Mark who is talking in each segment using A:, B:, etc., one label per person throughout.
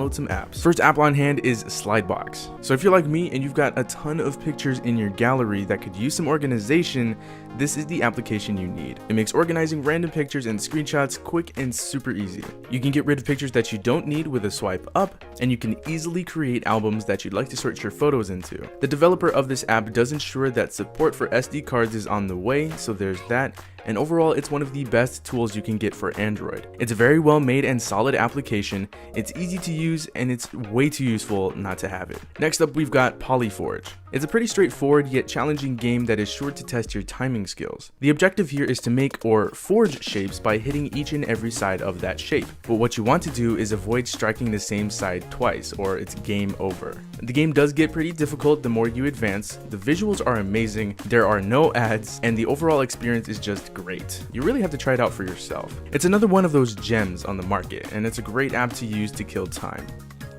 A: download some apps. First app on hand is Slidebox. So if you're like me and you've got a ton of pictures in your gallery that could use some organization, this is the application you need. It makes organizing random pictures and screenshots quick and super easy. You can get rid of pictures that you don't need with a swipe up, and you can easily create albums that you'd like to sort your photos into. The developer of this app does ensure that support for SD cards is on the way, so there's that. And overall, it's one of the best tools you can get for Android. It's a very well made and solid application, it's easy to use, and it's way too useful not to have it. Next up, we've got Polyforge. It's a pretty straightforward yet challenging game that is sure to test your timing skills. The objective here is to make or forge shapes by hitting each and every side of that shape. But what you want to do is avoid striking the same side twice, or it's game over. The game does get pretty difficult the more you advance, the visuals are amazing, there are no ads, and the overall experience is just great. You really have to try it out for yourself. It's another one of those gems on the market, and it's a great app to use to kill time.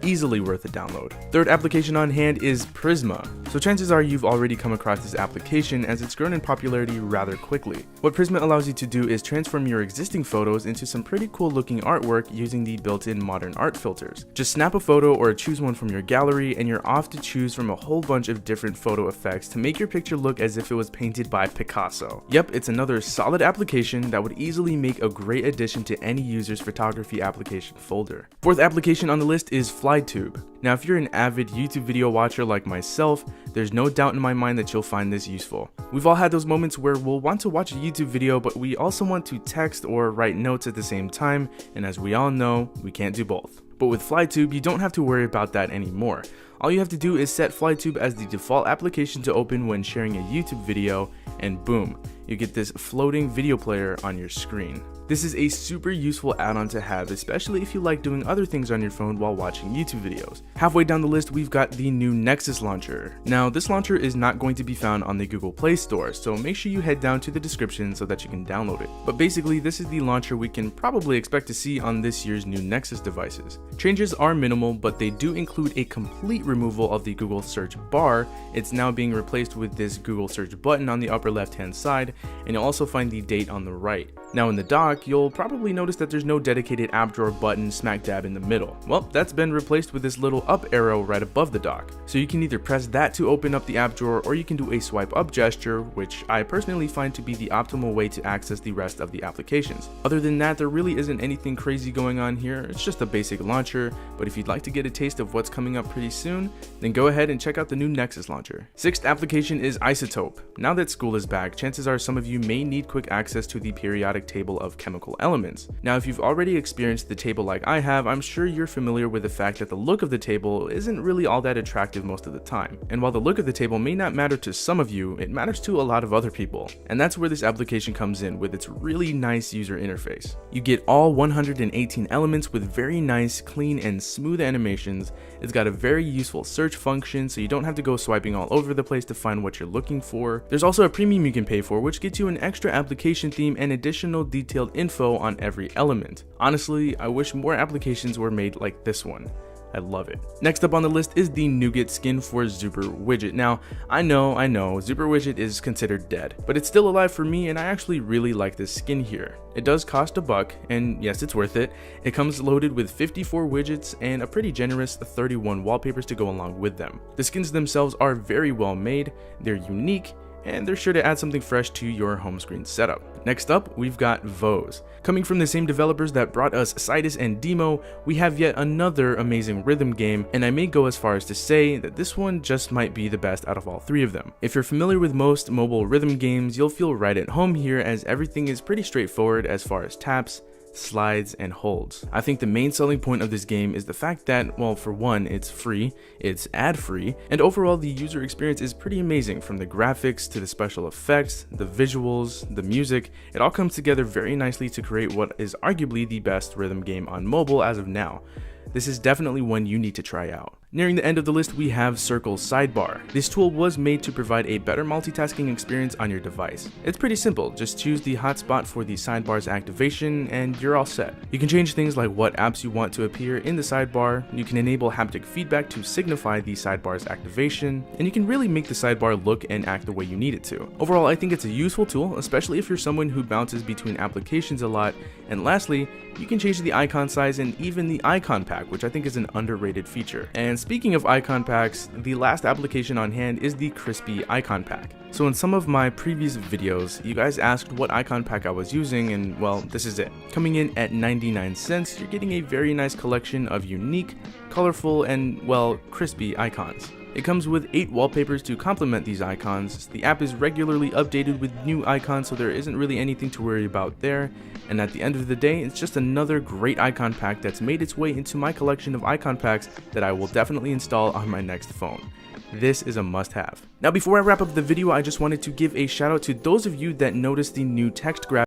A: Easily worth a download. Third application on hand is Prisma. So chances are you've already come across this application as it's grown in popularity rather quickly. What Prisma allows you to do is transform your existing photos into some pretty cool looking artwork using the built-in modern art filters. Just snap a photo or choose one from your gallery and you're off to choose from a whole bunch of different photo effects to make your picture look as if it was painted by Picasso. Yep, it's another solid application that would easily make a great addition to any user's photography application folder. Fourth application on the list is Flytube. Now if you're an avid YouTube video watcher like myself, there's no doubt in my mind that you'll find this useful. We've all had those moments where we'll want to watch a YouTube video, but we also want to text or write notes at the same time, and as we all know, we can't do both. But with Flytube, you don't have to worry about that anymore. All you have to do is set Flytube as the default application to open when sharing a YouTube video, and boom, you get this floating video player on your screen. This is a super useful add-on to have, especially if you like doing other things on your phone while watching YouTube videos. Halfway down the list, we've got the new Nexus Launcher. Now, this launcher is not going to be found on the Google Play Store, so make sure you head down to the description so that you can download it. But basically, this is the launcher we can probably expect to see on this year's new Nexus devices. Changes are minimal, but they do include a complete removal of the Google search bar. It's now being replaced with this Google search button on the upper left-hand side, and you'll also find the date on the right. Now in the dock, you'll probably notice that there's no dedicated app drawer button smack dab in the middle. Well, that's been replaced with this little up arrow right above the dock. So you can either press that to open up the app drawer, or you can do a swipe up gesture, which I personally find to be the optimal way to access the rest of the applications. Other than that, there really isn't anything crazy going on here. It's just a basic launcher, but if you'd like to get a taste of what's coming up pretty soon, then go ahead and check out the new Nexus Launcher. Sixth application is Isotope. Now that school is back, chances are some of you may need quick access to the periodic table of chemical elements. Now, if you've already experienced the table like I have, I'm sure you're familiar with the fact that the look of the table isn't really all that attractive most of the time. And while the look of the table may not matter to some of you, it matters to a lot of other people. And that's where this application comes in with its really nice user interface. You get all 118 elements with very nice, clean, and smooth animations. It's got a very useful search function, so you don't have to go swiping all over the place to find what you're looking for. There's also a premium you can pay for, which gets you an extra application theme and additional detailed info on every element. Honestly, I wish more applications were made like this one. I love it. Next up on the list is the Nougat skin for Zuper Widget. Now, I know, Zuper Widget is considered dead, but it's still alive for me, and I actually really like this skin here. It does cost $1, and yes, it's worth it. It comes loaded with 54 widgets and a pretty generous 31 wallpapers to go along with them. The skins themselves are very well made, they're unique, and they're sure to add something fresh to your home screen setup. Next up, we've got Voez. Coming from the same developers that brought us Citus and Demo, we have yet another amazing rhythm game, and I may go as far as to say that this one just might be the best out of all three of them. If you're familiar with most mobile rhythm games, you'll feel right at home here, as everything is pretty straightforward as far as taps, slides, and holds. I think the main selling point of this game is the fact that, well, for one, it's free, it's ad-free, and overall the user experience is pretty amazing. From the graphics to the special effects, the visuals, the music, it all comes together very nicely to create what is arguably the best rhythm game on mobile as of now. This is definitely one you need to try out. Nearing the end of the list, we have Circle Sidebar. This tool was made to provide a better multitasking experience on your device. It's pretty simple, just choose the hotspot for the sidebar's activation and you're all set. You can change things like what apps you want to appear in the sidebar, you can enable haptic feedback to signify the sidebar's activation, and you can really make the sidebar look and act the way you need it to. Overall, I think it's a useful tool, especially if you're someone who bounces between applications a lot, and lastly, you can change the icon size and even the icon pack, which I think is an underrated feature. And speaking of icon packs, the last application on hand is the Crispy icon pack. So in some of my previous videos, you guys asked what icon pack I was using, and well, this is it. Coming in at 99 cents, you're getting a very nice collection of unique, colorful, and well, crispy icons. It comes with 8 wallpapers to complement these icons. The app is regularly updated with new icons, so there isn't really anything to worry about there. And at the end of the day, it's just another great icon pack that's made its way into my collection of icon packs that I will definitely install on my next phone. This is a must-have. Now before I wrap up the video, I just wanted to give a shout out to those of you that noticed the new text graph